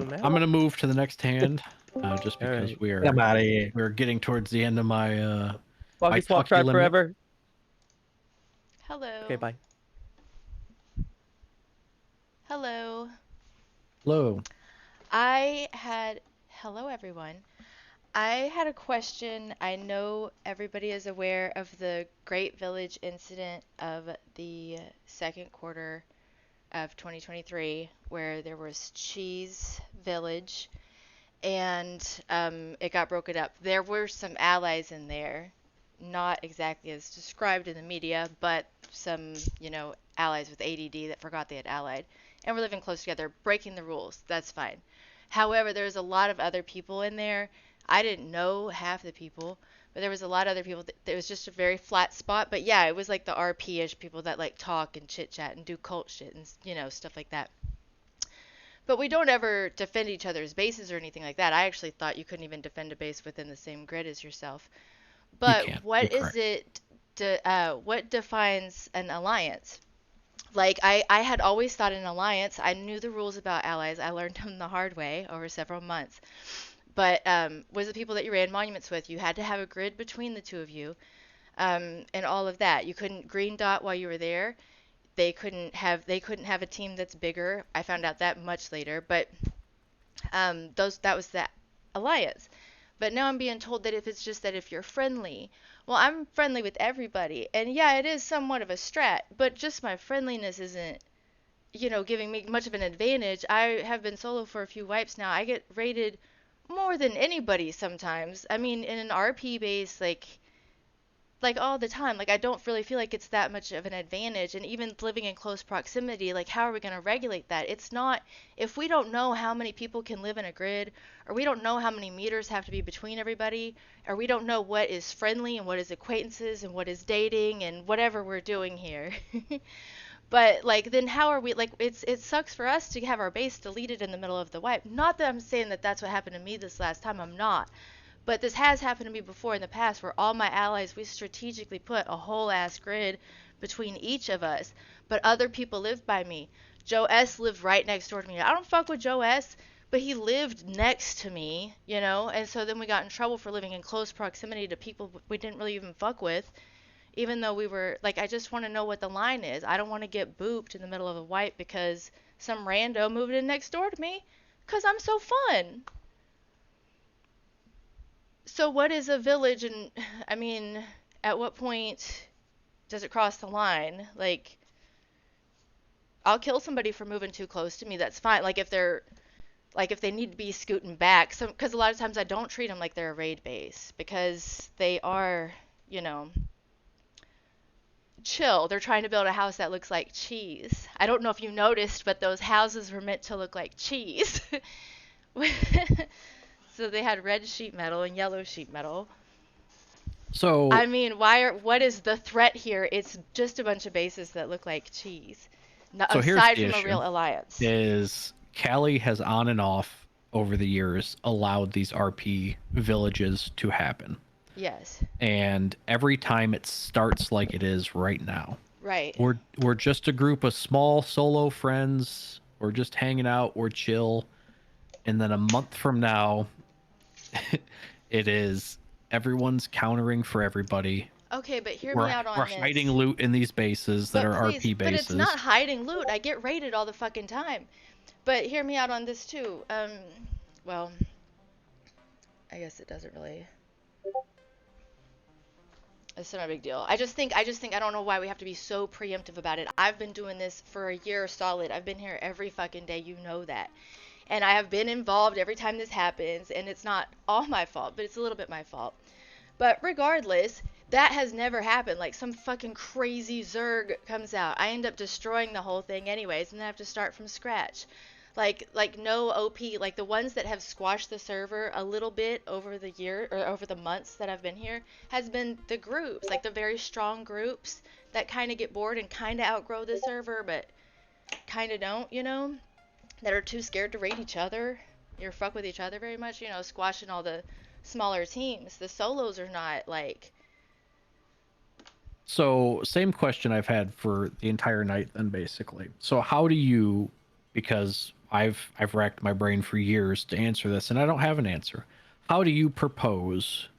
I'm gonna move to the next hand, just because Right. I'm out of here. we're getting towards the end of my Walkie swap Tucky tribe limit. forever. Hello. Okay, bye. Hello. Hello. Hello, everyone. I had a question. I know everybody is aware of the Great Village incident of the second quarter of 2023, where there was Cheese Village and it got broken up. There were some allies in there, not exactly as described in the media, but some, allies with ADD that forgot they had allied. And we're living close together, breaking the rules. That's fine. However, there's a lot of other people in there. I didn't know half the people, but there was a lot of other people. It was just a very flat spot. But yeah, it was like the RP-ish people that like talk and chit chat and do cult shit and stuff like that. But we don't ever defend each other's bases or anything like that. I actually thought you couldn't even defend a base within the same grid as yourself. You But can't. You're what is correct. it? What defines an alliance? Like I had always thought an alliance. I knew the rules about allies. I learned them the hard way over several months. But was the people that you ran monuments with? You had to have a grid between the two of you, and all of that. You couldn't green dot while you were there. They couldn't have a team that's bigger. I found out that much later, but that was the alliance. But now I'm being told that if you're friendly, well, I'm friendly with everybody, and yeah, it is somewhat of a strat, but just my friendliness isn't, giving me much of an advantage. I have been solo for a few wipes now. I get rated more than anybody sometimes. I mean, in an RP base, like all the time. Like I don't really feel like it's that much of an advantage. And even living in close proximity, like how are we going to regulate that? It's not, if we don't know how many people can live in a grid, or we don't know how many meters have to be between everybody, or we don't know what is friendly and what is acquaintances and what is dating and whatever we're doing here. But like then how are we, like it sucks for us to have our base deleted in the middle of the wipe. Not that I'm saying that that's what happened to me this last time. I'm not. But this has happened to me before in the past where all my allies, we strategically put a whole ass grid between each of us. But other people lived by me. Joe S. lived right next door to me. I don't fuck with Joe S., but he lived next to me, And so then we got in trouble for living in close proximity to people we didn't really even fuck with. Even though we were, like, I just want to know what the line is. I don't want to get booped in the middle of a wipe because some rando moved in next door to me because I'm so fun. So what is a village, and I mean, at what point does it cross the line? Like, I'll kill somebody for moving too close to me. That's fine. If they need to be scooting back, because a lot of times I don't treat them like they're a raid base because they are, you know, chill. They're trying to build a house that looks like cheese. I don't know if you noticed, but those houses were meant to look like cheese. So they had red sheet metal and yellow sheet metal. So I mean, what is the threat here? It's just a bunch of bases that look like cheese. so here's Aside the from a issue: real alliance. is Callie has on and off over the years allowed these RP villages to happen. Yes. And every time it starts like it is right now. Right. We're just a group of small solo friends. We're just hanging out, we're chill. And then a month from now, it is everyone's countering for everybody. Okay, but hear me We're out on we're this. hiding loot in these bases that But are please, RP but it's bases. not hiding loot. I get raided all the fucking time. But hear me out on this too. Well, I guess it doesn't really. It's not a big deal. I just think I don't know why we have to be so preemptive about it. I've been doing this for a year solid. I've been here every fucking day, you know that. And I have been involved every time this happens, and it's not all my fault, but it's a little bit my fault. But regardless, that has never happened. Like some fucking crazy Zerg comes out. I end up destroying the whole thing anyways, and then I have to start from scratch. Like no OP, like the ones that have squashed the server a little bit over the year or over the months that I've been here has been the groups, like the very strong groups that kind of get bored and kind of outgrow the server, but kind of don't, that are too scared to raid each other or fuck with each other very much, squashing all the smaller teams. The solos are not like. So, same question I've had for the entire night then basically. So how do you, because I've racked my brain for years to answer this, and I don't have an answer. How do you propose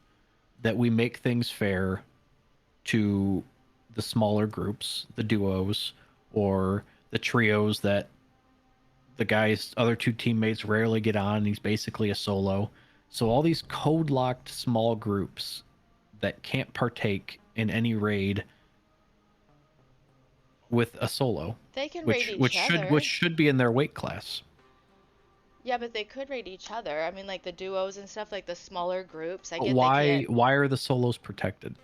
that we make things fair to the smaller groups, the duos, or the trios that the guy's other two teammates rarely get on? He's basically a solo. So all these code locked small groups that can't partake in any raid with a solo, They can raid which each other. which should be in their weight class. Yeah, but they could raid each other. I mean, like the duos and stuff, like the smaller groups. I But get they can't. why are the solos protected?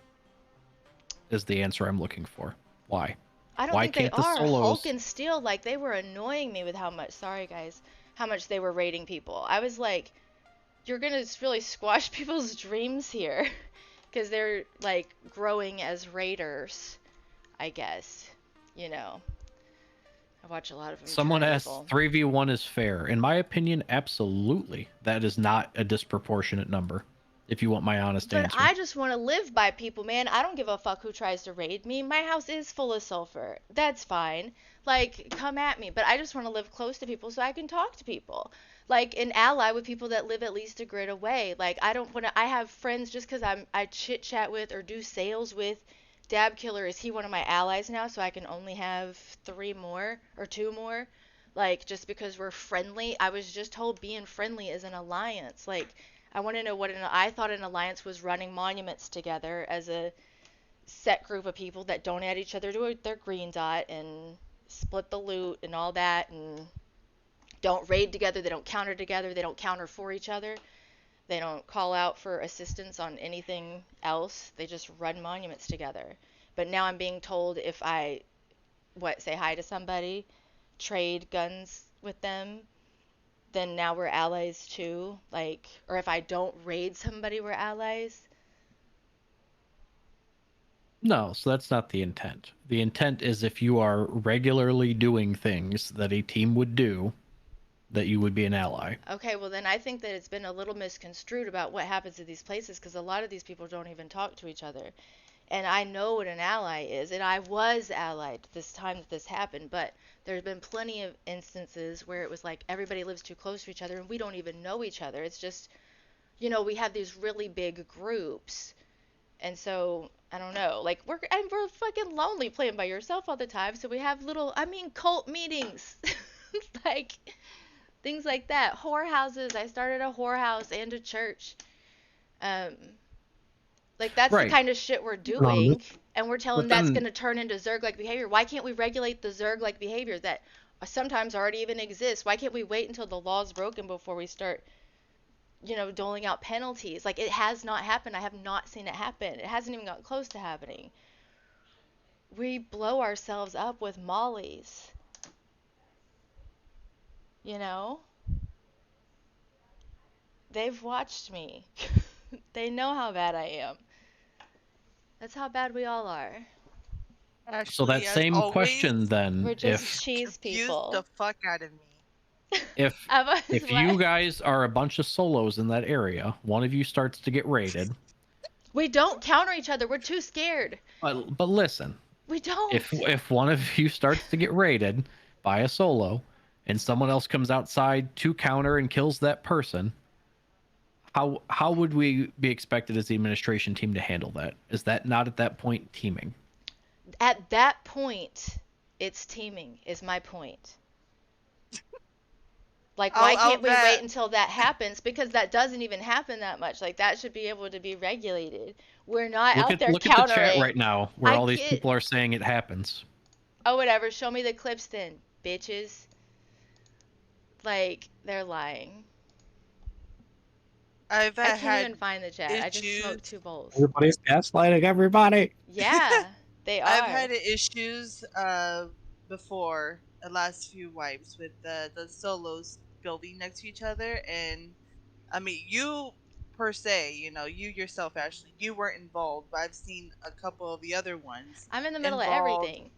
Is the answer I'm looking for. Why? I don't Why think they can't the are. Hulk solos? and Steel, like they were annoying me with how much. Sorry, guys, how much they were raiding people. I was like, you're gonna really squash people's dreams here, because they're like growing as raiders. I guess, you know. I watch a lot of them Someone turn asks, evil. 3v1 is fair. In my opinion, absolutely. That is not a disproportionate number, if you want my honest But answer. I just want to live by people, man. I don't give a fuck who tries to raid me. My house is full of sulfur. That's fine. Like, come at me. But I just want to live close to people so I can talk to people. Like, an ally with people that live at least a grid away. Like, I don't want to. I have friends just because I chit chat with or do sales with. Dab Killer, is he one of my allies now? So I can only have 3 more or 2 more? Like, just because we're friendly? I was just told being friendly is an alliance. Like, I want to know what I thought an alliance was running monuments together as a set group of people that don't add each other to their green dot and split the loot and all that and don't raid together, they don't counter together, they don't counter for each other. They don't call out for assistance on anything else. They just run monuments together. But now I'm being told if I say hi to somebody, trade guns with them, then now we're allies too. Like, or if I don't raid somebody, we're allies. No, so that's not the intent. The intent is if you are regularly doing things that a team would do, that you would be an ally. Okay, well then I think that it's been a little misconstrued about what happens at these places because a lot of these people don't even talk to each other. And I know what an ally is, and I was allied this time that this happened, but there's been plenty of instances where it was like everybody lives too close to each other and we don't even know each other. It's just, we have these really big groups. And so, I don't know, like we're fucking lonely playing by yourself all the time, so we have cult meetings. Like things like that. Whorehouses. I started a whorehouse and a church. Um, like that's the Right. kind of shit we're doing, and we're telling But that's then gonna turn into Zerg-like behavior. Why can't we regulate the Zerg-like behavior that sometimes already even exists? Why can't we wait until the law's broken before we start, doling out penalties? Like it has not happened. I have not seen it happen. It hasn't even got close to happening. We blow ourselves up with mollies, you know? They've watched me. They know how bad I am. That's how bad we all are. so that Ashley, as same always, question then, We're just cheese confused the people. fuck out of me. if I was if you what? guys are a bunch of solos in that area, one of you starts to get raided. We don't counter each other. We're too scared. But listen, We don't. if one of you starts to get raided by a solo and someone else comes outside to counter and kills that person, how would we be expected as the administration team to handle that? Is that not at that point teaming? At that point, it's teaming, is my point. Like, why I'll can't we wait bet. until that happens? Because that doesn't even happen that much. Like, that should be able to be regulated. We're not out there Look at the chat countering. right now where I all these can't. people are saying it happens. Oh, whatever. Show me the clips then, bitches. Like, they're lying. I've I can't had even find the chat. I just smoked issues. 2 bowls. Everybody's gaslighting everybody. Yeah, they I've are. had issues before the last few wipes with the solos building next to each other, and I mean you per se, you yourself, Ashley, you weren't involved, but I've seen a couple of the other ones I'm in the middle of involved. everything.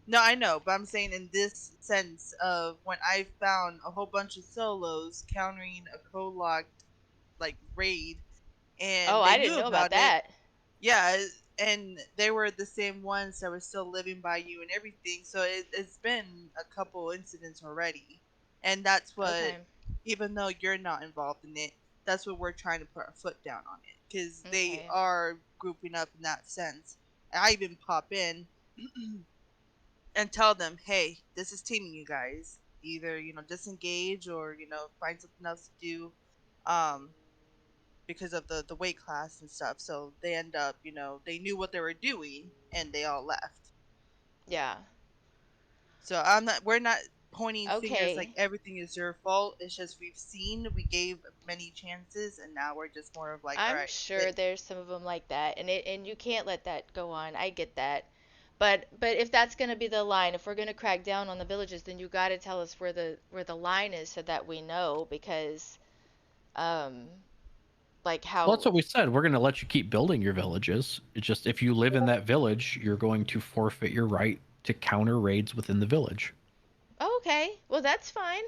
No, I know, but I'm saying in this sense of when I found a whole bunch of solos countering a co-locked like raid, Oh, and they I didn't knew know about about it. that. Yeah, and they were the same ones that were still living by you and everything. So it's been a couple incidents already, And that's what, Okay. even though you're not involved in it, that's what we're trying to put our foot down on it, because they Okay. are grouping up in that sense. I even pop in and tell them, hey, this is teaming, you guys. Either, disengage, or, find something else to do, um, because of the weight class and stuff. So they end up, they knew what they were doing and they all left. Yeah. So we're not pointing fingers like Okay. everything is your fault. It's just we gave many chances, and now we're just more of like, all I'm right, sure there's some of them like that, and you can't let that go on. I get that. But if that's going to be the line, if we're going to crack down on the villages, then you got to tell us where the line is so that we know, because um like Well, that's how. what we said. We're going to let you keep building your villages. It's just if you live in that village, you're going to forfeit your right to counter raids within the village. Oh, okay. Well, that's fine.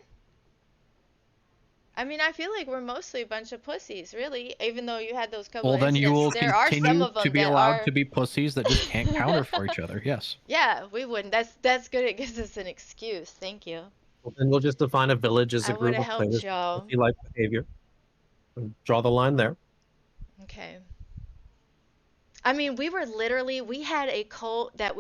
I mean, I feel like we're mostly a bunch of pussies, really. Even though you had those couple Well, of then you incidents, will there are some continue of to them be that allowed are. to be pussies that just can't counter for each other. Yes. Yeah, we wouldn't. That's good. It gives us an excuse. Thank you. Well, then we'll just define a village as I a would group have of helped players y'all. with like behavior. And draw the line there. Okay. I mean, we had a cult that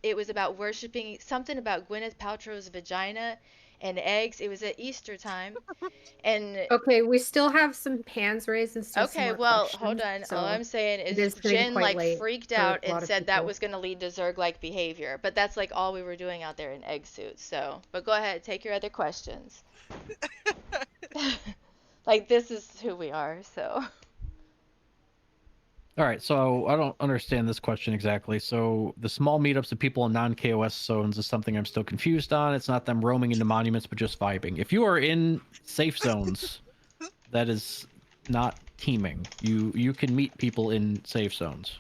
it was about worshiping something about Gwyneth Paltrow's vagina and eggs. It was at Easter time. And Okay, we still have some hands raised and still some okay, more well, hold questions. on. All So I'm saying it is is getting Jen quite like late freaked for out a and lot of said that people. was going to lead to Zerg-like behavior. But that's like all we were doing out there in egg suits. So, but go ahead, take your other questions. Like this is who we are, so. All right, so I don't understand this question exactly. So the small meetups of people in non-KOS zones is something I'm still confused on. It's not them roaming into monuments, but just vibing. If you are in safe zones, that is not teaming. You can meet people in safe zones.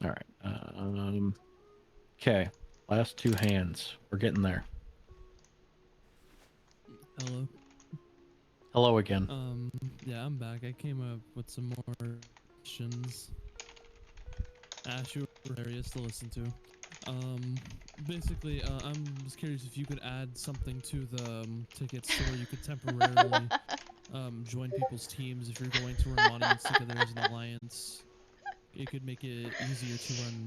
All right. Okay. Last two hands. We're getting there. Hello. Hello again. Yeah, I'm back. I came up with some more questions. Ash, you were hilarious to listen to. Basically, I'm just curious if you could add something to the tickets to where you could temporarily join people's teams if you're going to run monuments together as an alliance. It could make it easier to run